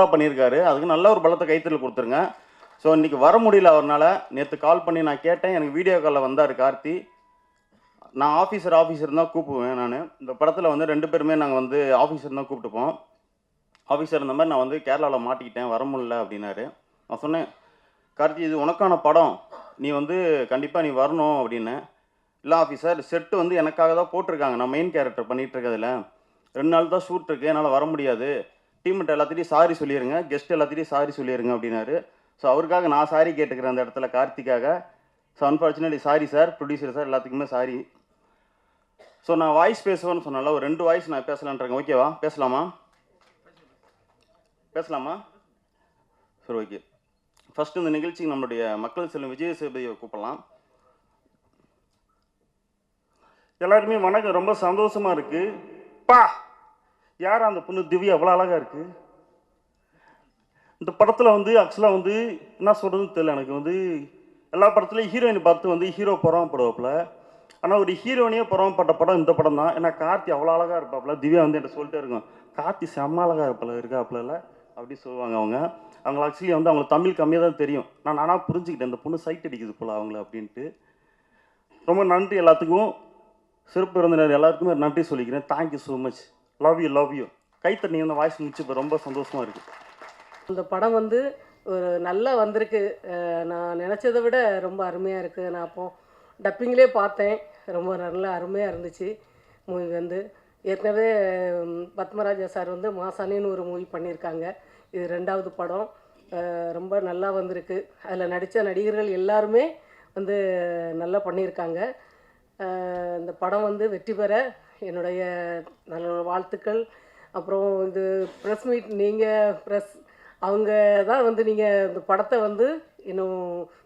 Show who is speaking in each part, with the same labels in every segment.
Speaker 1: சூப்பராக பண்ணியிருக்காரு. அதுக்கு நல்ல ஒரு பலத்தை கைத்தறல் கொடுத்துருங்க. ஸோ இன்றைக்கி வர முடியல அவரால். நேற்று கால் பண்ணி நான் கேட்டேன். எனக்கு வீடியோ காலில் வந்தார் கார்த்தி. நான் ஆஃபீஸர் தான் கூப்பிடுவேன். நான் இந்த படத்தில் வந்து 2 பேருமே நாங்கள் வந்து ஆஃபீஸர் தான் கூப்பிட்டுப்போம். ஆஃபீஸர் இந்த மாதிரி நான் வந்து கேரளாவில் மாட்டிக்கிட்டேன், வர முடியல அப்படின்னாரு. நான் சொன்னேன், கார்த்தி இது உனக்கான படம், நீ வந்து கண்டிப்பாக நீ வரணும் அப்படின்னேன். இல்லை ஆஃபீஸர், செட்டு வந்து எனக்காக தான் போட்டிருக்காங்க, நான் மெயின் கேரக்டர் பண்ணிகிட்டு இருக்கிறதுல 2 நாள் தான் ஷூட் இருக்குது, என்னால் வர முடியாது, டீம்கிட்ட எல்லாத்திட்டையும் சாரி சொல்லிடுங்க, கெஸ்ட் எல்லாத்திட்டையும் சாரி சொல்லிடுங்க அப்படின்னாரு. ஸோ அவருக்காக நான் சாரி கேட்டுக்கிறேன் அந்த இடத்துல, கார்த்திக்காக. So unfortunately sorry sir, producer sir, எல்லாத்துக்குமே சாரி. ஸோ நான் வாய்ஸ் பேசுவேன்னு சொன்னால ஒரு 2 வாய்ஸ் நான் பேசலான்றேங்க. ஓகேவா? பேசலாமா? சரி, ஓகே. ஃபஸ்ட்டு இந்த நிகழ்ச்சிக்கு நம்மளுடைய மக்கள் செல்வம் விஜய் சேதுபதியை கூப்பிடலாம். எல்லாருமே வணக்கம். ரொம்ப சந்தோஷமாக இருக்குது. பா, யார் அந்த பொண்ணு திவ்யா அவ்வளோ அழகாக இருக்குது. இந்த படத்தில் வந்து ஆக்சுவலாக வந்து என்ன சொல்கிறதுன்னு தெரியல. எனக்கு வந்து எல்லா படத்துலையும் ஹீரோயின் பார்த்து வந்து ஹீரோ பொறாமப்படுவாப்பில். ஆனால் ஒரு ஹீரோயினே பொறாமப்பட்ட படம் இந்த படம் தான். ஏன்னா கார்த்தி அவ்வளோ அழகாக இருப்பாப்புல. திவ்யா வந்து என்கிட்ட சொல்லிட்டே இருக்கும், கார்த்தி செம்ம அழகாக இருக்காப்புல அப்படி சொல்லுவாங்க அவங்க. ஆக்சுவலி வந்து அவங்களுக்கு தமிழ் கம்மியாக தான் தெரியும். நானாக புரிஞ்சுக்கிட்டேன், இந்த பொண்ணு சைட் அடிக்குது போல் அவங்கள அப்படின்ட்டு. ரொம்ப நன்றி எல்லாத்துக்கும். சிறப்பு விருந்தினர் எல்லாருக்குமே நன்றி சொல்லிக்கிறேன். Thank you so much. Love you. கைத்தண்ணி வந்து வாய்ஸ் முடிச்சு இப்போ ரொம்ப சந்தோஷமாக இருக்குது.
Speaker 2: இந்த படம் வந்து ஒரு நல்லா வந்திருக்கு. நான் நினச்சதை விட ரொம்ப அருமையாக இருக்குது. நான் அப்போது டப்பிங்லேயே பார்த்தேன். ரொம்ப நல்லா அருமையாக இருந்துச்சு மூவி வந்து. ஏற்கனவே பத்மராஜா சார் வந்து மாசாணின்னு ஒரு மூவி பண்ணியிருக்காங்க. இது 2வது படம். ரொம்ப நல்லா வந்திருக்கு. அதில் நடித்த நடிகர்கள் எல்லாருமே வந்து நல்லா பண்ணியிருக்காங்க. இந்த படம் வந்து வெற்றி பெற என்னுடைய நல்ல வாழ்த்துக்கள். அப்புறம் இது ப்ரெஸ் மீட், நீங்கள் ப்ரெஸ் அவங்க தான் வந்து நீங்கள் இந்த படத்தை வந்து இன்னும்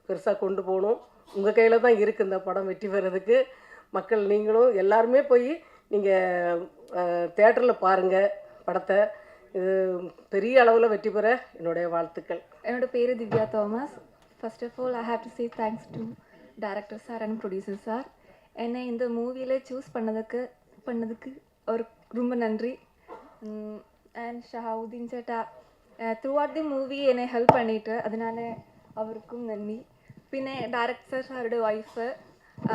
Speaker 2: பெருசாக கொண்டு போகணும். உங்கள் கையில் தான் இருக்குது இந்த படம் வெற்றி பெறதுக்கு. மக்கள் நீங்களும் எல்லாருமே போய் நீங்கள் தேட்டரில் பாருங்கள் படத்தை. இது பெரிய அளவில் வெற்றி பெற என்னுடைய வாழ்த்துக்கள்.
Speaker 3: என்னோட பேர் Divya Thomas. First of all I have to say thanks to director sir and producer sir. என்னை இந்த மூவியில் சூஸ் பண்ணதுக்கு ஒரு ரொம்ப நன்றி. அண்ட் ஷஹாவுதீன் சேட்டா த்ரூ அவுட் தி மூவி என்னை ஹெல்ப் பண்ணிட்டு, அதனால அவருக்கும் நன்றி. பின்னே டைரக்டர் சாரோட ஒய்ஃபு,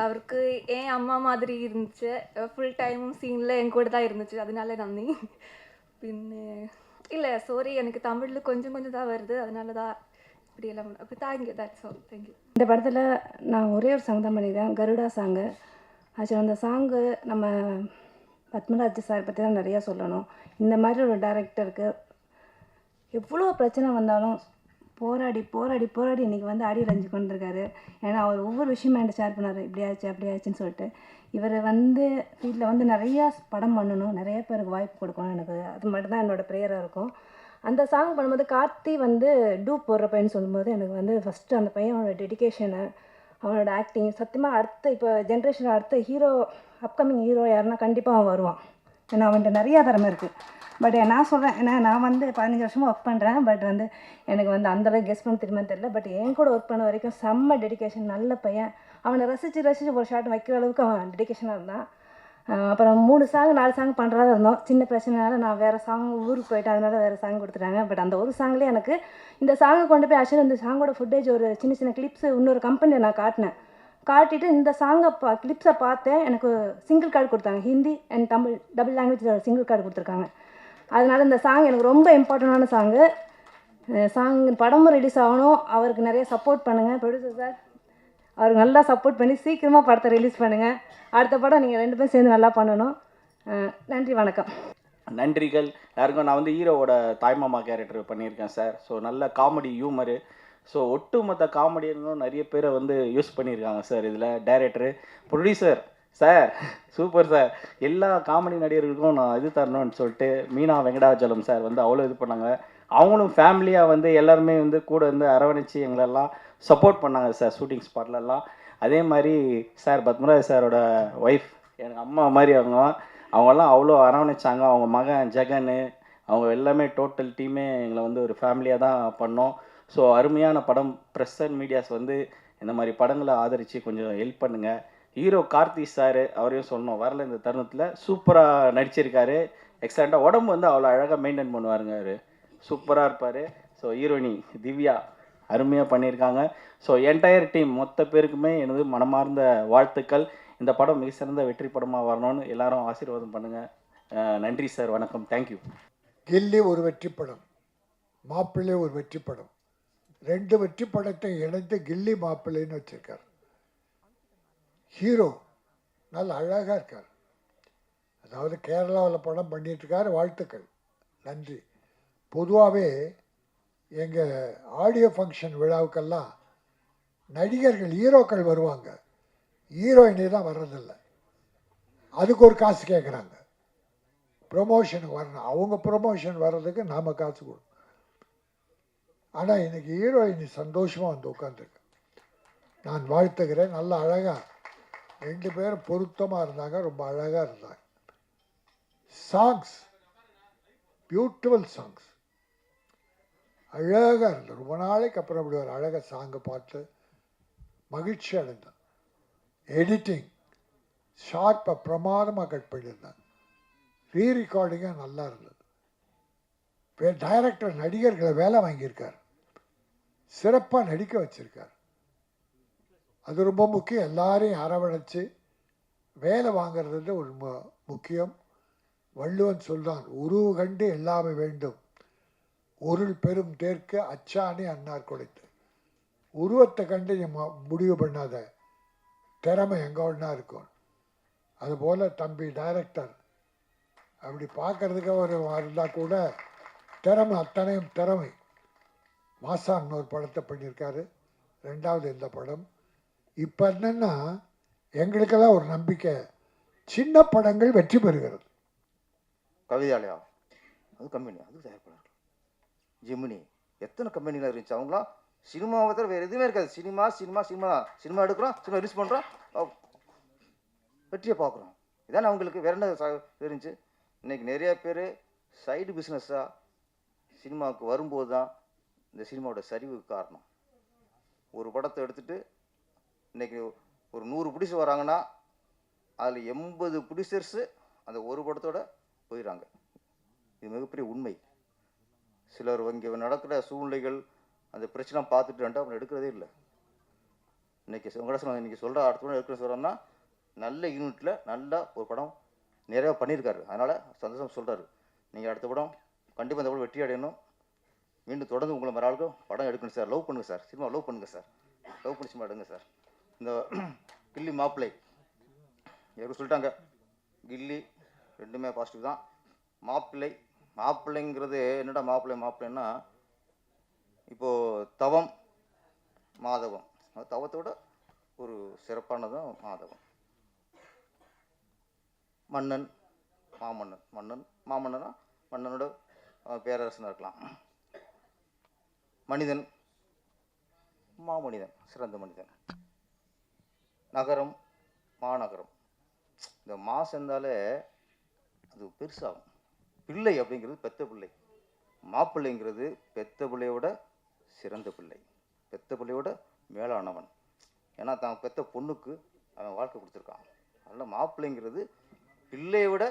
Speaker 3: அவருக்கு என் அம்மா மாதிரி இருந்துச்சு. ஃபுல் டைமும் சீனில் என் கூட தான் இருந்துச்சு, அதனால நன்றி. பின்னே இல்லை சாரி, எனக்கு தமிழில் கொஞ்சம் தான் வருது, அதனால தான் இப்படியெல்லாம். அப்போ தேங்க்யூ, தட்ஸ் ஆல், தேங்க்யூ.
Speaker 4: இந்த படத்தில் நான் ஒரே ஒரு சாங் தான் பண்ணியிருக்கேன், கருடா சாங்கு. ஆக்சுவலாக அந்த சாங்கு நம்ம பத்மராஜ் சார் பற்றி தான் நிறையா சொல்லணும். இந்த மாதிரி ஒரு டைரக்டருக்கு எவ்வளோ பிரச்சனை வந்தாலும் போராடி இன்றைக்கி வந்து அடி ரஞ்சு கொண்டிருக்காரு. ஏன்னா அவர் ஒவ்வொரு விஷயமும் என்கிட்ட ஷேர் பண்ணார், இப்படி ஆச்சு அப்படி ஆச்சுன்னு சொல்லிட்டு. இவர் வந்து ஃபீல்டில் வந்து நிறையா படம் பண்ணணும், நிறைய பேருக்கு வாய்ப்பு கொடுக்கணும். எனக்கு அது மட்டும்தான் என்னோடய ப்ரேயராக இருக்கும். அந்த சாங் பண்ணும்போது கார்த்தி வந்து டூப் போடுற பையன்னு சொல்லும்போது எனக்கு வந்து ஃபஸ்ட்டு அந்த பையனோட டெடிக்கேஷனு, அவனோட ஆக்டிங் சத்தியமாக அடுத்த இப்போ ஜென்ரேஷனில் அடுத்த ஹீரோ, அப்கமிங் ஹீரோ யாருன்னா கண்டிப்பாக அவன் வருவான். ஏன்னா அவன்கிட்ட நிறையா திறமை இருக்குது. பட் நான் சொல்கிறேன், ஏன்னா நான் வந்து 15 வருஷமாக ஒர்க் பண்ணுறேன். பட் வந்து எனக்கு வந்து அந்தளவுக்கு கெஸ் பண்ண திரும்பன்னு தெரியல. பட் என் கூட ஒர்க் பண்ண வரைக்கும் செம்ம டெடிக்கேஷன், நல்ல பையன். அவனை ரசித்து ஒரு ஷாட் வைக்கிற அளவுக்கு அவன் டெடிக்கேஷனாக இருந்தான். அப்புறம் 3 சாங் 4 சாங் பண்ணுறதா இருந்தோம். சின்ன பிரச்சனைனால நான் வேறு சாங் ஊருக்கு போயிட்டேன், அதனால வேறு சாங் கொடுத்துட்டாங்க. பட் அந்த ஒரு சாங்லேயே எனக்கு இந்த சாங்கை கொண்டு போய் ஆக்சுவலி இந்த சாங்கோட ஃபுட்டேஜ் ஒரு சின்ன கிளிப்ஸு இன்னொரு கம்பெனியை நான் காட்டிட்டு இந்த சாங்கை கிளிப்ஸை பார்த்தேன். எனக்கு சிங்கிள் கார்டு கொடுத்தாங்க, Hindi and Tamil double language single card கொடுத்துருக்காங்க. அதனால் இந்த சாங் எனக்கு ரொம்ப இம்பார்ட்டண்டான சாங். படமும் ரிலீஸ் ஆகணும். அவருக்கு நிறைய சப்போர்ட் பண்ணுங்கள் ப்ரொடியூசர் சார். அவருக்கு நல்லா சப்போர்ட் பண்ணி சீக்கிரமாக படத்தை ரிலீஸ் பண்ணுங்கள். அடுத்த படம் நீங்கள் 2 பேரும் சேர்ந்து நல்லா பண்ணணும். நன்றி, வணக்கம்.
Speaker 5: நன்றிகள் யாருக்கும். நான் வந்து ஹீரோவோட தாய்மாமா கேரக்டர் பண்ணியிருக்கேன் சார். ஸோ நல்ல காமெடி ஹியூமரு. ஸோ ஒட்டுமொத்த காமெடியனும் நிறைய பேரை வந்து யூஸ் பண்ணியிருக்காங்க சார். இதில் director, producer sir, super sir. எல்லா காமெடி நடிகர்களுக்கும் நான் இது தரணும்னு சொல்லிட்டு மீனா வெங்கடாச்சலம் சார் வந்து அவ்வளோ இது பண்ணாங்க. அவங்களும் ஃபேமிலியாக வந்து எல்லாருமே வந்து கூட வந்து அரவணைச்சி எங்களெல்லாம் சப்போர்ட் பண்ணாங்க சார் ஷூட்டிங் ஸ்பாட்லலாம். அதே மாதிரி சார் பத்மராஜ் சாரோட ஒய்ஃப் எனக்கு அம்மா மாதிரி அவங்கெல்லாம் அவ்வளோ அரவணைச்சாங்க. அவங்க மகன் ஜெகன், அவங்க எல்லாமே டோட்டல் டீமே எங்களை வந்து ஒரு ஃபேமிலியாக தான் பண்ணோம். ஸோ அருமையான படம். ப்ரெஸ் அண்ட் மீடியாஸ் வந்து இந்த மாதிரி படங்களை ஆதரித்து கொஞ்சம் ஹெல்ப் பண்ணுங்கள். ஹீரோ கார்த்தி சார், அவரையும் சொல்லணும், வரல இந்த தருணத்தில். சூப்பராக நடிச்சிருக்காரு, எக்ஸலண்ட்டாக. உடம்பு வந்து அவ்வளோ அழகாக மெயின்டைன் பண்ணுவாருங்க அவர். சூப்பராக இருப்பார். ஸோ ஹீரோயினி திவ்யா அருமையாக பண்ணியிருக்காங்க. ஸோ என்டையர் டீம் மொத்த பேருக்குமே எனது மனமார்ந்த வாழ்த்துக்கள். இந்த படம் மிக சிறந்த வெற்றி படமாக வரணும்னு எல்லாரும் ஆசீர்வாதம் பண்ணுங்கள். நன்றி சார், வணக்கம், தேங்க்யூ.
Speaker 6: கில்லி ஒரு வெற்றி படம், மாப்பிள்ளை ஒரு வெற்றி படம், 2 வெற்றி படத்தை இணைந்து கில்லி மாப்பிள்ளைன்னு வச்சுருக்கார். ஹீரோ நல்ல அழகாக இருக்கார். அதாவது கேரளாவில் படம் பண்ணிகிட்ருக்கார். வாழ்த்துக்கள், நன்றி. பொதுவாகவே எங்கள் ஆடியோ ஃபங்க்ஷன் விழாவுக்கெல்லாம் நடிகர்கள் ஹீரோக்கள் வருவாங்க, ஹீரோயினே தான் வர்றதில்லை. அதுக்கு ஒரு காசு கேட்குறாங்க, ப்ரொமோஷனுக்கு வரணும். அவங்க ப்ரொமோஷன் வர்றதுக்கு நாம் காசு கொடுக்கணும். ஆனால் இன்றைக்கி ஹீரோயினி சந்தோஷமாக வந்து உட்காந்துருக்கு. நான் வாழ்த்துக்கிறேன். நல்ல அழகாக 2 பேரும் பொருத்தமாக இருந்தாங்க, ரொம்ப அழகாக இருந்தாங்க. சாங்ஸ் பியூட்டிஃபுல் சாங்ஸ், அழகாக இருந்தது. ரொம்ப நாளைக்கு அப்புறம் அப்படி ஒரு அழகாக சாங்கை பார்த்து மகிழ்ச்சி அடைந்தேன். எடிட்டிங் ஷார்ப்பாக பிரமாதமாக கட் பண்ணியிருந்தாங்க. ரீரெக்கார்டிங்காக நல்லா இருந்தது. டைரக்டர் நடிகர்களை வேலை வாங்கியிருக்கார், சிறப்பாக நடிக்க வச்சுருக்கார். அது ரொம்ப முக்கியம். எல்லாரையும் அரவணைச்சு வேலை வாங்கிறது ஒரு முக்கியம். வள்ளுவன் சொல்றான், உருவு கண்டு எல்லாமே வேண்டும், ஒருள் பெரும் தேர்க்க அச்சாணி அன்னார் கொடுத்து. உருவத்தை கண்டு முடிவு பண்ணாத, திறமை எங்கே ஒன்றா இருக்கும். அதுபோல் தம்பி டைரக்டர் அப்படி பார்க்குறதுக்கு ஒரு இருந்தால் கூட திறமை, அத்தனையும் திறமை. மாசான் ஒரு படத்தை பண்ணியிருக்காரு, 2வது இந்த படம். இப்போ என்னென்னா எங்களுக்கெல்லாம் ஒரு நம்பிக்கை, சின்ன படங்கள் வெற்றி பெறுகிறது.
Speaker 7: கவிதாலயா அது கம்பெனி, அது தயாரிப்பாளர்கள் ஜெமினி, எத்தனை கம்பெனிலாம் இருந்துச்சு. அவங்களாம் சினிமாவை தவிர வேறு எதுவுமே இருக்காது. சினிமா சினிமா சினிமா தான். சினிமா எடுக்கிறோம், சினிமா ரிலீஸ் பண்ணுறோம், வெற்றியை பார்க்குறோம். இதானே அவங்களுக்கு வேற என்ன இருந்துச்சு. இன்றைக்கி நிறைய பேர் சைடு பிஸ்னஸாக சினிமாவுக்கு வரும்போது தான் இந்த சினிமாவோட சரிவுக்கு காரணம். ஒரு படத்தை எடுத்துகிட்டு இன்றைக்கி ஒரு 100 ப்ரொடியூசர் வராங்கன்னா அதில் 80 ப்ரொடியூசர்ஸு அந்த ஒரு படத்தோட போயிடறாங்க. இது மிகப்பெரிய உண்மை. சிலர் இங்கே நடக்கிற சூழ்நிலைகள் அந்த பிரச்சனை பார்த்துட்டு வந்துட்டு அவங்க எடுக்கிறதே இல்லை. இன்றைக்கி வெங்கடேசன் இன்றைக்கி சொல்கிற அடுத்த படம் எடுக்கிற சொல்கிறோன்னா நல்ல யூனிட்டில் நல்லா ஒரு படம் நிறையா பண்ணியிருக்காரு. அதனால் சந்தோஷம் சொல்கிறாரு. நீங்கள் அடுத்த படம் கண்டிப்பாக இந்த படம் வெற்றி அடையணும். மீண்டும் தொடர்ந்து உங்களை மறு ஆளுக்கும் படம் எடுக்கணும் சார். லவ் பண்ணுங்கள் சார், சினிமா லவ் பண்ணுங்கள் சார், லவ் பண்ணி சினிமா எடுங்க சார். இந்த கில்லி மாப்பிள்ளை யாரும் சொல்லிட்டாங்க, கில்லி 2மே பாசிட்டிவ் தான். மாப்பிள்ளைங்கிறது என்னடா மாப்பிள்ளைன்னா இப்போது தவம் மாதவம், தவத்தோட ஒரு சிறப்பானதும் மாதவம். மன்னன் மாமன்னனா மன்னனோட பேரரசனாக இருக்கலாம். மனிதன் மாமனிதன், சிறந்த மனிதன். நகரம் மாநகரம். இந்த சேர்ந்தாலே அது பெருசாகும். பிள்ளை அப்படிங்கிறது பெத்த பிள்ளை, மாப்பிள்ளைங்கிறது பெத்த பிள்ளையோட சிறந்த பிள்ளை, பெத்த பிள்ளையோட மேலானவன். ஏன்னா தான் பெத்த பொண்ணுக்கு அவன் வாழ்க்கை கொடுத்துருக்கான். அதனால் மாப்பிள்ளைங்கிறது பிள்ளையை விட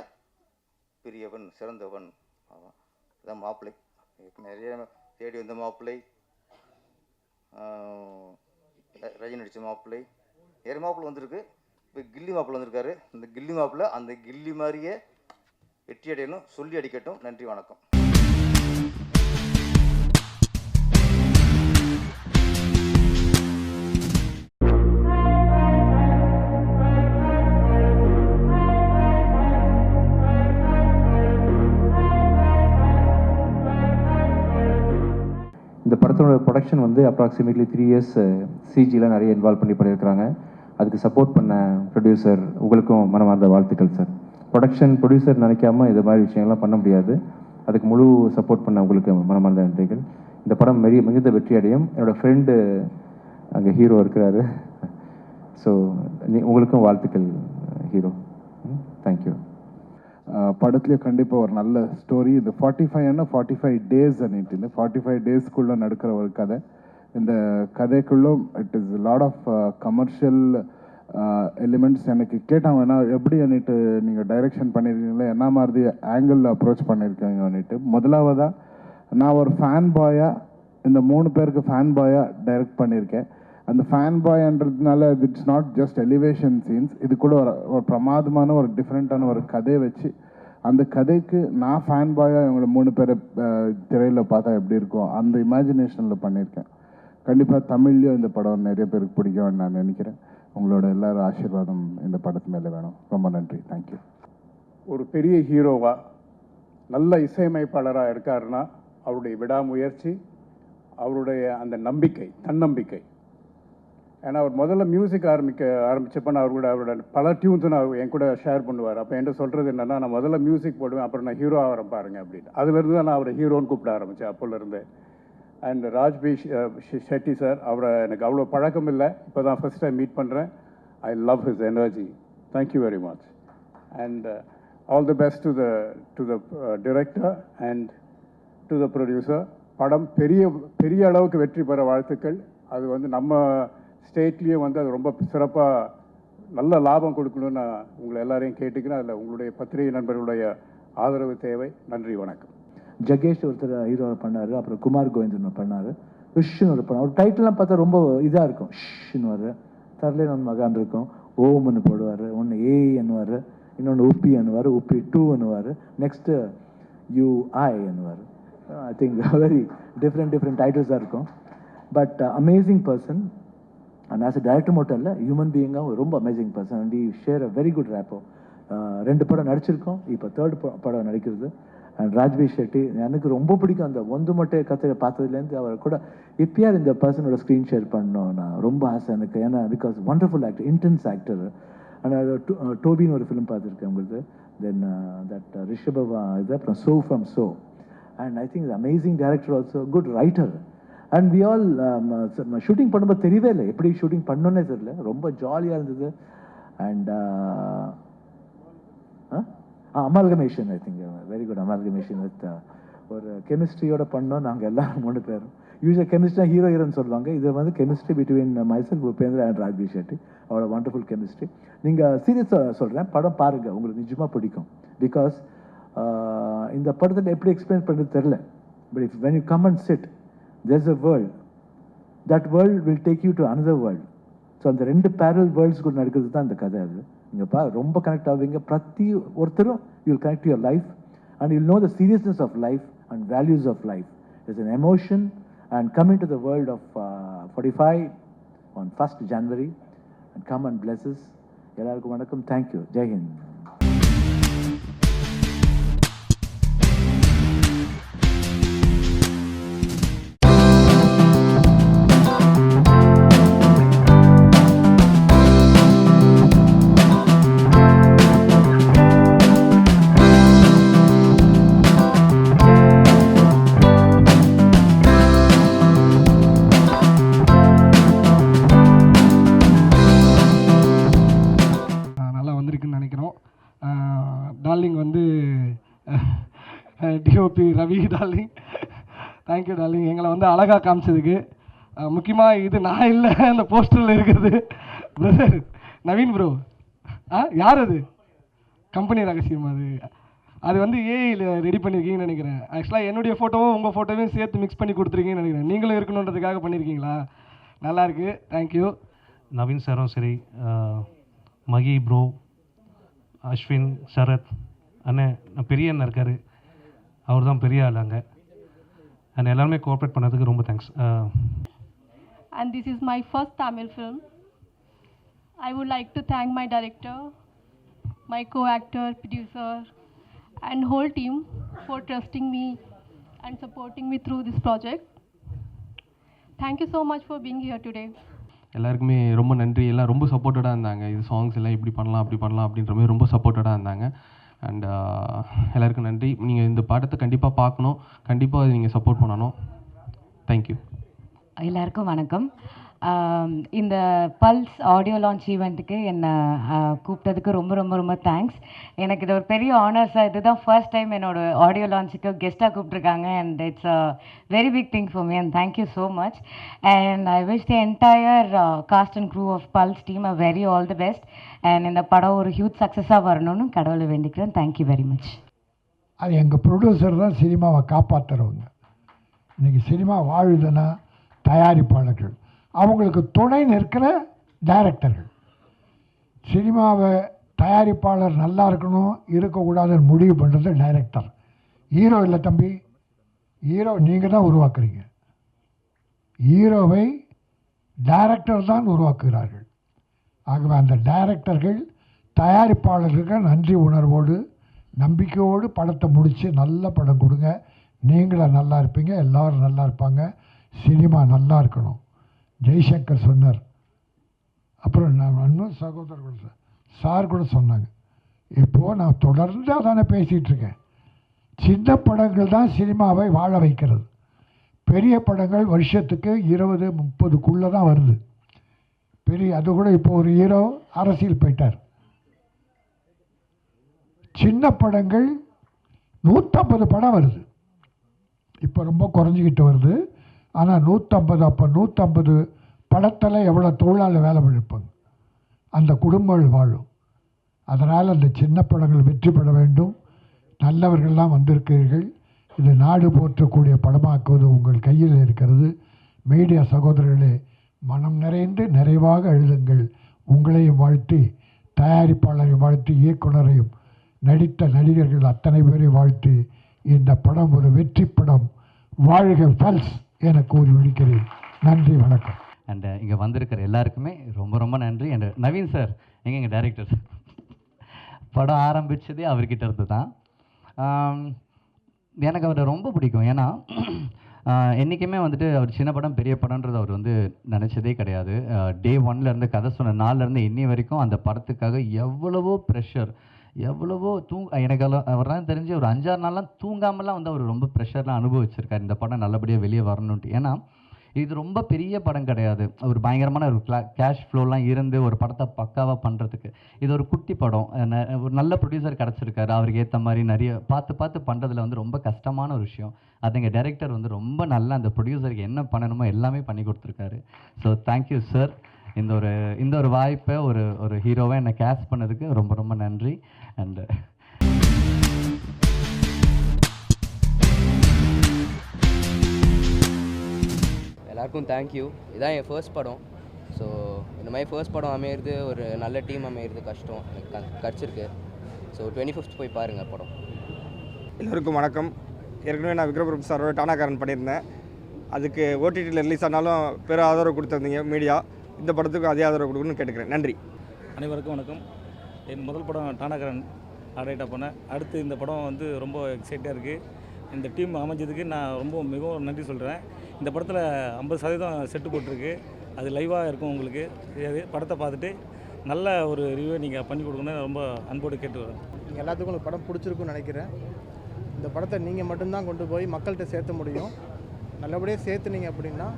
Speaker 7: பெரியவன், சிறந்தவன். அதான் மாப்பிள்ளை. நிறைய தேடி வந்த மாப்பிள்ளை, ரஜினி நடித்த மாப்பிள்ளை, நிறைய மாப்பிள்ளை வந்திருக்கு. இப்போ கில்லி மாப்பிள்ளை வந்திருக்காரு. இந்த கில்லி மாப்பிள்ளை அந்த கில்லி மாதிரியே வெற்றி அடையணும், சொல்லி அடிக்கட்டும். நன்றி, வணக்கம்.
Speaker 8: இந்த படத்தோட ப்ரொடக்ஷன் வந்து அப்ராக்சிமேட்லி 3 இயர்ஸ் சிஜியில் நிறைய இன்வால்வ் பண்ணியிருக்கிறாங்க. அதுக்கு சப்போர்ட் பண்ண ப்ரொடியூசர் உங்களுக்கும் மனமார்ந்த வாழ்த்துக்கள் சார். ப்ரொடியூசர் நினைக்காம இது மாதிரி விஷயங்கள்லாம் பண்ண முடியாது. அதுக்கு முழு சப்போர்ட் பண்ண உங்களுக்கு மனமார்ந்த நன்றிகள். இந்த படம் மிகுந்த வெற்றி அடையும். என்னோடய ஃப்ரெண்டு அங்கே ஹீரோ இருக்கிறாரு. ஸோ உங்களுக்கும் வாழ்த்துக்கள் ஹீரோ. தேங்க்யூ.
Speaker 9: படத்துலேயே கண்டிப்பாக ஒரு நல்ல ஸ்டோரி. இந்த 45 டேஸ் அன்னிட்டு இந்த 45 டேஸ்க்குள்ளே நடக்கிற ஒரு கதை. இந்த கதைக்குள்ளும் it is lot of commercial elements. எனக்கு கேட்டாங்கன்னா எப்படி அன்னிட்டு நீங்கள் டைரெக்ஷன் பண்ணியிருக்கீங்களா, என்ன மாதிரி ஆங்கிளில் அப்ரோச் பண்ணியிருக்கீங்க அன்னிட்டு. முதலாவதாக நான் ஒரு ஃபேன் பாயாக இந்த 3 பேருக்கு ஃபேன் பாயாக டைரக்ட் பண்ணியிருக்கேன். அந்த ஃபேன் பாய்ன்றதுனால it's not just elevation scenes, இது கூட ஒரு பிரமாதமான ஒரு டிஃப்ரெண்ட்டான ஒரு கதையை வச்சு அந்த கதைக்கு நான் ஃபேன் பாயாக இவங்களோட 3 பேரை திரையில் பார்த்தா எப்படி இருக்கும் அந்த இமேஜினேஷனில் பண்ணியிருக்கேன். கண்டிப்பாக தமிழ்லேயும் இந்த படம் நிறைய பேருக்கு பிடிக்கும்னு நான் நினைக்கிறேன். உங்களோட எல்லாரும் ஆசீர்வாதம் இந்த படத்து மேலே வேணும். ரொம்ப நன்றி. தேங்க்யூ.
Speaker 10: ஒரு பெரிய ஹீரோவாக நல்ல இசையமைப்பாளராக இருக்காருன்னா அவருடைய விடாமுயற்சி, அவருடைய அந்த நம்பிக்கை, தன்னம்பிக்கை. ஏன்னா அவர் முதல்ல மியூசிக் ஆரம்பிச்சப்போ நான் அவரோட பல டியூன்ஸ் நான் என் கூட ஷேர் பண்ணுவார். அப்போ என்கிட்ட சொல்கிறது என்னென்னா, நான் முதல்ல மியூசிக் போடுவேன், அப்புறம் நான் ஹீரோ ஆகிறேன் பாருங்க அப்படின்னு. அதுலேருந்து தான் நான் அவரை ஹீரோன்னு கூப்பிட ஆரம்பித்தேன் அப்போலேருந்து. அண்ட் ராஜ்பி ஷெட்டி சார், அவரை எனக்கு அவ்வளோ பழக்கம் இல்லை, இப்போ தான் ஃபஸ்ட் டைம் மீட் பண்ணுறேன். I love his energy. Thank you very much. And all the best to the director and to the producer. படம் பெரிய அளவுக்கு வெற்றி பெற வாழ்த்துக்கள். அது வந்து நம்ம ஸ்டேட்லேயும் வந்து அது ரொம்ப சிறப்பாக நல்ல லாபம் கொடுக்கணும்னு நான் உங்களை எல்லாரையும் கேட்டுக்கிறேன். அதில் உங்களுடைய பத்திரிகை நண்பர்களுடைய ஆதரவு தேவை. நன்றி, வணக்கம்.
Speaker 11: ஜகேஷ் ஒருத்தர் ஹீரோவை பண்ணார், அப்புறம் குமார் கோவிந்தன் பண்ணார், ஷிஷ்னு ஒரு பண்ணார். ஒரு டைட்டில்லாம் பார்த்தா ரொம்ப இதாக இருக்கும். ஷின்னு வரு, தரலேன்னு ஒன்று மகான் இருக்கும், ஓம்னு போடுவார், ஒன்று ஏன்னுவார், இன்னொன்று உப்பி என்னுவார், உப்பி 2 என்னுவார், நெக்ஸ்ட்டு யூஐ என்னுவார். ஐ திங்க் வெரி டிஃப்ரெண்ட் டைட்டில்ஸாக இருக்கும். But amazing person. And as a director மட்டும் இல்லை, ஹியூமன் பீயிங்காக ரொம்ப amazing person. And we share a very good rapport. 2 படம் நடிச்சிருக்கோம், இப்போ 3rd படம் நடிக்கிறது. அண்ட் ராஜ்பி ஷெட்டி எனக்கு ரொம்ப பிடிக்கும். அந்த ஒன்று மட்டும் கதையை பார்த்ததுலேருந்து அவர் கூட எப்பயார் இந்த பர்சனோட ஸ்க்ரீன் ஷேர் பண்ணோம் நான் ரொம்ப ஆசை எனக்கு. ஏன்னா because wonderful actor, intense actor. And டோபின்னு ஒரு ஃபிலிம் பார்த்துருக்கேன் உங்களுக்கு. தென் தட் ரிஷபவா இது, அப்புறம் Su from So. And I think amazing director, also good writer. And we all shooting பண்ணும்போது தெரியவே இல்லை எப்படி ஷூட்டிங் பண்ணோன்னே தெரியல, ரொம்ப ஜாலியாக இருந்தது. And amalgamation, I think very good amalgamation with ஒரு கெமிஸ்ட்ரியோட பண்ணோம் நாங்கள் எல்லாரும் 3 பேரும். யூஸ்வலாக கெமிஸ்ட்ரி ஹீரோன்னு சொல்லுவாங்க, இது வந்து chemistry between myself, Upendra and Raj B Shetty. அவரோட வண்டர்ஃபுல் கெமிஸ்ட்ரி. நீங்கள் சீரியஸாக சொல்கிறேன், படம் பாருங்கள், உங்களுக்கு நிஜமாக பிடிக்கும். பிகாஸ் இந்த படத்தில் எப்படி எக்ஸ்பிளைன் பண்ணுறது தெரில. But if when you come and chit, there's a world. That world will take you to another world. So அந்த 2 parallel worldsக்குள்ள நடக்கிறது தான் இந்த கதை. அது நீங்கள் ரொம்ப கனெக்ட் ஆவீங்க. பிரதி ஒருத்தரும் you will connect your life and you know the seriousness of life and values of life. It's an emotion and come into the world of 45 on 1st January and come and bless us. எல்லாருக்கும் வணக்கம். Thank you. Jai Hind.
Speaker 12: Darling வந்து DOP Ravi darling, thank you darling. எங்களை வந்து அழகாக காமிச்சதுக்கு. முக்கியமாக இது நான் இல்லை, அந்த போஸ்டரில் இருக்கிறது பிரதர் நவீன் ப்ரோ. யார் அது? கம்பெனி ரகசியம். அது வந்து ஏஐயில் ரெடி பண்ணியிருக்கீங்கன்னு நினைக்கிறேன். ஆக்சுவலாக என்னுடைய ஃபோட்டோவும் உங்கள் ஃபோட்டோவையும் சேர்த்து மிக்ஸ் பண்ணி கொடுத்துருக்கீங்கன்னு நினைக்கிறேன். நீங்களும் இருக்கணுன்றதுக்காக பண்ணியிருக்கீங்களா? நல்லாயிருக்கு, தேங்க்யூ.
Speaker 13: நவீன் சாரும் சரி, மகி ப்ரோ, அஸ்வின், சரத் அண்ணன், பெரிய அண்ணன் இருக்கார், அவர் தான் பெரிய ஆள் அங்கே. அண்ட் எல்லாருமே கோஆப்ரேட் பண்ணதுக்கு ரொம்ப thanks.
Speaker 14: And this is my first Tamil film. I would like to thank my director, my co-actor, producer and whole team for trusting me and supporting me through this project. Thank you so much for being here today.
Speaker 15: எல்லாருக்குமே ரொம்ப நன்றி. எல்லாம் ரொம்ப சப்போர்ட்டடாக இருந்தாங்க. இது songs எல்லாம் இப்படி பண்ணலாம் அப்படி பண்ணலாம் அப்படின்ற மாதிரி ரொம்ப சப்போர்ட்டடாக இருந்தாங்க. அண்ட் எல்லாருக்கும் நன்றி. நீங்கள் இந்த பாடத்தை கண்டிப்பாக பார்க்கணும், கண்டிப்பாக அதை நீங்கள் சப்போர்ட் பண்ணணும். தேங்க்யூ.
Speaker 16: எல்லாருக்கும் வணக்கம். இந்த பல்ஸ் ஆடியோ லான்ச் ஈவெண்ட்டுக்கு என்னை கூப்பிட்டதுக்கு ரொம்ப ரொம்ப ரொம்ப தேங்க்ஸ். எனக்கு இது ஒரு பெரிய ஆனர்ஸாக, இதுதான் ஃபர்ஸ்ட் டைம் என்னோட ஆடியோ லான்ச்சுக்கு கெஸ்ட்டாக கூப்பிட்ருக்காங்க. And it's a very big thing for me and thank you so much. And I wish the entire cast and crew of Pulse team a very all the best. அண்ட் இந்த படம் ஒரு huge சக்ஸஸாக வரணும்னு கடவுளை வேண்டிக்கிறேன். Thank you very much.
Speaker 6: அது எங்கள் ப்ரொடியூசர் தான் சினிமாவை காப்பாற்றுறவங்க. இன்றைக்கி சினிமா வாழுதுன்னா தயாரிப்பாளர்கள், அவங்களுக்கு துணை நிற்கிற டைரக்டர்கள். சினிமாவை தயாரிப்பாளர் நல்லா இருக்கணும் இருக்கக்கூடாதுன்னு முடிவு பண்ணுறது டைரக்டர். ஹீரோ இல்லை தம்பி, ஹீரோ நீங்கள் தான் உருவாக்குறீங்க. ஹீரோவை டைரக்டர் தான் உருவாக்குகிறார்கள். ஆகவே அந்த டைரக்டர்கள் தயாரிப்பாளர்களுக்கு நன்றி உணர்வோடு நம்பிக்கையோடு படத்தை முடித்து நல்ல படம் கொடுங்க. நீங்களும் நல்லா இருப்பீங்க, எல்லோரும் நல்லா இருப்பாங்க, சினிமா நல்லா இருக்கணும். ஜெய்சங்கர் சொன்னார். அப்புறம் நான் இன்னும் சகோதரர்கள் சார் கூட சொன்னாங்க. இப்போது நான் தொடர்ந்து அதானே பேசிகிட்டு இருக்கேன். சின்ன படங்கள் தான் சினிமாவை வாழ வைக்கிறது. பெரிய படங்கள் வருஷத்துக்கு 20-30க்குள்ளே தான் வருது. அது கூட இப்போ ஒரு ஹீரோ அரசியல் போயிட்டார். சின்ன படங்கள் 150 படம் வருது. இப்போ ரொம்ப குறைஞ்சிக்கிட்டு வருது. ஆனால் 150, அப்போ 150 படத்தில் எவ்வளோ தொழிலாளர் வேலை பண்ணியிருப்பாங்க, அந்த குடும்பங்கள் வாழும். அதனால் அந்த சின்ன படங்கள் வெற்றி பெற வேண்டும். நல்லவர்கள்லாம் வந்திருக்கிறீர்கள். இது நாடு போற்றக்கூடிய படமாக்குவது உங்கள் கையில் இருக்கிறது. மீடியா சகோதரர்களே, மனம் நிறைந்து நிறைவாக எழுதுங்கள். உங்களையும் வாழ்த்தி, தயாரிப்பாளரையும் வாழ்த்தி, இயக்குனரையும் நடித்த நடிகர்கள் அத்தனை பேரையும் வாழ்த்தி, இந்த படம் ஒரு வெற்றி படம், வாழ்க பல்ஸ் என கூறி முடிக்கிறேன். நன்றி, வணக்கம்.
Speaker 17: அண்ட் இங்கே வந்திருக்கிற எல்லாருக்குமே ரொம்ப ரொம்ப நன்றி. அண்ட் நவீன் சார், எங்கள் டைரக்டர், படம் ஆரம்பித்ததே அவர்கிட்ட இருந்து தான். எனக்கு அவரை ரொம்ப பிடிக்கும். ஏன்னா என்றைக்குமே வந்துட்டு அவர் சின்ன படம் பெரிய படம்ன்றது அவர் வந்து நினச்சதே கிடையாது. டே 1லேருந்து கதை சொன்ன நாள்லேருந்து இன்னி வரைக்கும் அந்த படத்துக்காக எவ்வளவோ ப்ரெஷர், எவ்வளவோ எனக்கு அவரெல்லாம் தெரிஞ்சு ஒரு 5-6 நாள்லாம் தூங்காமலாம் வந்து அவர் ரொம்ப ப்ரெஷர்லாம் அனுபவிச்சிருக்கார் இந்த படம் நல்லபடியாக வெளியே வரணுன்ட்டு. ஏன்னா இது ரொம்ப பெரிய படம் கிடையாது. ஒரு பயங்கரமான ஒரு கேஷ் ஃப்ளோலாம் இருந்து ஒரு படத்தை பக்காவாக பண்ணுறதுக்கு இது ஒரு குட்டி படம். ஒரு நல்ல ப்ரொடியூசர் கிடச்சிருக்காரு. அவருக்கு ஏற்ற மாதிரி நிறைய பார்த்து பண்ணுறதுல வந்து ரொம்ப கஷ்டமான ஒரு விஷயம். அது எங்கள் டைரக்டர் வந்து ரொம்ப நல்லா அந்த ப்ரொடியூசருக்கு என்ன பண்ணணுமோ எல்லாமே பண்ணி கொடுத்துருக்காரு. So thank you sir. இந்த ஒரு வாய்ப்பை ஒரு ஹீரோவை என்னை கேஸ்ட் பண்ணதுக்கு ரொம்ப ரொம்ப நன்றி. அண்டு
Speaker 18: எல்லாருக்கும் தேங்க்யூ. இதான் என் ஃபர்ஸ்ட் படம். ஸோ இந்த மாதிரி ஃபர்ஸ்ட் படம் அமையிறது, ஒரு நல்ல டீம் அமையிறது கஷ்டம். எனக்கு கிடச்சிருக்கு. ஸோ 25th போய் பாருங்கள் படம்.
Speaker 19: எல்லோருக்கும் வணக்கம். ஏற்கனவே நான் விக்ரமபுரம் சாரோட டானாக்காரன் பண்ணியிருந்தேன். அதுக்கு ஓடிடியில் ரிலீஸ் ஆனாலும் பெரிய ஆதரவு கொடுத்துருந்தீங்க மீடியா. இந்த படத்துக்கு அதே ஆதரவு கொடுக்கணும்னு கேட்டுக்கிறேன். நன்றி.
Speaker 20: அனைவருக்கும் வணக்கம். என் முதல் படம் டானாக்காரன் ஆடைட்டாக பண்ணேன். அடுத்து இந்த படம் வந்து ரொம்ப எக்ஸைட்டாக இருக்குது. இந்த டீம் அமைஞ்சதுக்கு நான் மிகவும் நன்றி சொல்கிறேன். இந்த படத்தில் 50% செட்டு போட்டிருக்கு. அது லைவாக இருக்கும். உங்களுக்கு தெரியாது. படத்தை பார்த்துட்டு நல்ல ஒரு ரிவ்யூ நீங்கள் பண்ணி கொடுக்கணும்னு ரொம்ப அன்போடு கேட்டு வரேன்.
Speaker 12: நீங்கள் எல்லாத்துக்கும் உங்களுக்கு படம் பிடிச்சிருக்குன்னு நினைக்கிறேன். இந்த படத்தை நீங்கள் மட்டும்தான் கொண்டு போய் மக்கள்கிட்ட சேர்த்த முடியும். நல்லபடியாக சேர்த்துனீங்க அப்படின்னா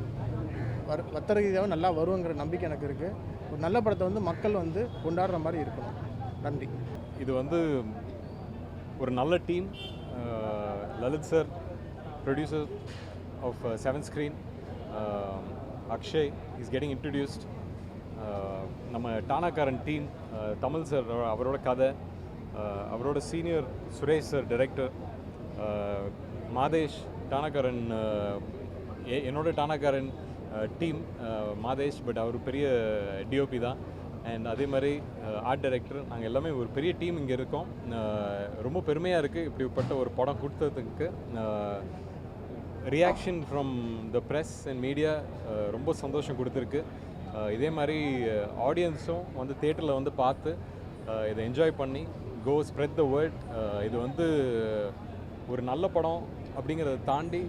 Speaker 12: வர்த்தக ரீதியாக நல்லா வருங்கிற நம்பிக்கை எனக்கு இருக்குது. ஒரு நல்ல படத்தை வந்து மக்கள் வந்து கொண்டாடுற மாதிரி இருக்கணும். நன்றி.
Speaker 21: இது வந்து ஒரு நல்ல team. Lalit sir, producer of 7th Screen, Akshay is getting introduced. நம்ம டானாக்காரன் டீம், தமிழ் சார் அவரோட கதை, அவரோட senior Suresh sir director, Madhesh Taanakkaran, என்னோட டானாக்காரன் டீம் மாதேஷ், பட் அவர் பெரிய டிஓபி தான். அண்ட் அதே மாதிரி ஆர்ட் டைரக்டர், நாங்கள் எல்லாமே ஒரு பெரிய டீம் இங்கே இருக்கோம். ரொம்ப பெருமையாக இருக்குது இப்படிப்பட்ட ஒரு படம் கொடுத்ததுக்கு. Reaction from the press and media ரொம்ப சந்தோஷம் கொடுத்துருக்கு. இதே மாதிரி ஆடியன்ஸும் வந்து தேட்டரில் வந்து பார்த்து இதை என்ஜாய் பண்ணி கோ ஸ்ப்ரெட் த வேர்ல்ட். இது வந்து ஒரு நல்ல படம் அப்படிங்கிறத தாண்டி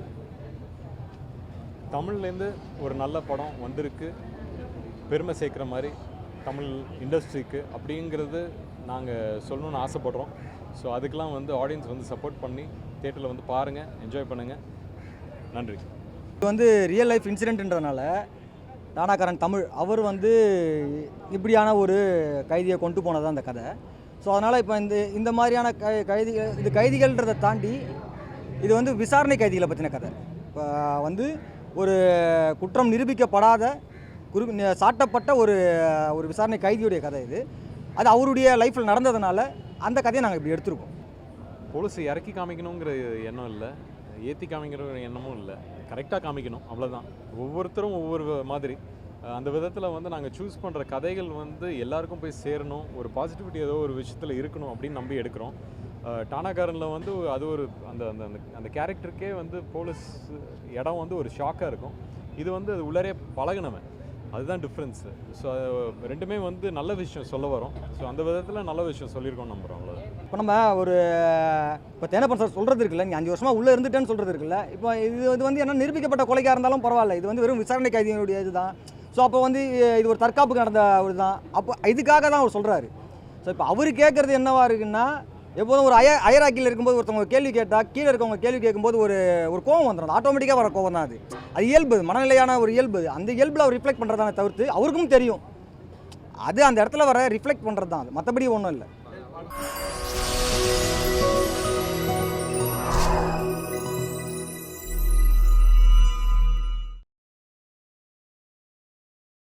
Speaker 21: தமிழ்லேருந்து ஒரு நல்ல படம் வந்திருக்கு, பெருமை சேர்க்குற மாதிரி தமிழ் இண்டஸ்ட்ரிக்கு அப்படிங்கிறது நாங்கள் சொல்லணும்னு ஆசைப்படுறோம். ஸோ அதுக்கெலாம் வந்து ஆடியன்ஸ் வந்து சப்போர்ட் பண்ணி தேட்டரில் வந்து பாருங்கள், என்ஜாய் பண்ணுங்கள். நன்றி.
Speaker 22: இது வந்து ரியல் லைஃப் இன்சிடென்ட்ன்றதுனால டானாக்காரன் தமிழ் அவர் வந்து இப்படியான ஒரு கைதியை கொண்டு போனது அந்த கதை. ஸோ அதனால் இப்போ இந்த மாதிரியான கைதிகள், இது கைதிகள்ன்றதை தாண்டி இது வந்து விசாரணை கைதிகளை பற்றின கதை. இப்போ வந்து ஒரு குற்றம் நிரூபிக்கப்படாத சாட்டப்பட்ட ஒரு விசாரணை கைதியுடைய கதை இது. அது அவருடைய லைஃப்பில் நடந்ததுனால அந்த கதையை நாங்கள் இப்படி எடுத்திருக்கோம்.
Speaker 21: போலீஸை இறக்கி காமிக்கணுங்கிற எண்ணம் இல்லை, ஏற்றி காமிக்கிற ஒரு எண்ணமும் இல்லை, கரெக்டாக காமிக்கணும் அவ்வளோதான். ஒவ்வொருத்தரும் ஒவ்வொரு மாதிரி. அந்த விதத்தில் வந்து நாங்கள் சூஸ் பண்ணுற கதைகள் வந்து எல்லாருக்கும் போய் சேரணும், ஒரு பாசிட்டிவிட்டி ஏதோ ஒரு விஷயத்தில் இருக்கணும் அப்படின்னு நம்பி எடுக்கிறோம். டானாகாரனில் வந்து அது ஒரு அந்த அந்த அந்த கேரக்டருக்கே வந்து போலீஸ் இடம் வந்து ஒரு ஷாக்காக இருக்கும். இது வந்து அது உள்ளரே பழகினவன், அதுதான் டிஃப்ரென்ஸு. ஸோ ரெண்டுமே வந்து நல்ல விஷயம் சொல்ல வரோம். ஸோ அந்த விதத்தில் நல்ல விஷயம் சொல்லியிருக்கோம் நம்புகிறோம், அவ்வளோதான்.
Speaker 22: இப்போ நம்ம இப்போ தேனப்பன் சார் சொல்கிறது இருக்குல்ல, நீ 5 வருஷமாக உள்ளே இருந்துட்டேன்னு சொல்கிறது இருக்குல்ல, இப்போ இது வந்து என்ன நிரூபிக்கப்பட்ட கொலைக்காக இருந்தாலும் பரவாயில்ல, இது வந்து வெறும் விசாரணை கைதியினுடைய இதுதான். ஸோ அப்போ வந்து இது ஒரு தற்காப்புக்கு நடந்த ஒரு தான், அப்போ இதுக்காக தான் அவர் சொல்கிறாரு. ஸோ இப்போ அவர் கேட்குறது என்னவா இருக்குன்னா, எப்போதும் ஒரு அயராக்கியில் இருக்கும்போது ஒருத்தவங்க கேள்வி கேட்டால் கீழே இருக்கவங்க கேள்வி கேட்கும்போது ஒரு கோவம் வந்துடும். ஆட்டோமேட்டிக்காக வர கோவம் தான் அது. அது இயல்பு, மனநிலையான ஒரு இயல்பு. அந்த இயல்பில் அவர் ரிஃப்ளெக்ட் பண்ணுறதானே தவிர்த்து அவருக்கும் தெரியும் அது அந்த இடத்துல வர ரிஃப்ளெக்ட் பண்ணுறது தான் அது, மற்றபடி ஒன்றும் இல்லை.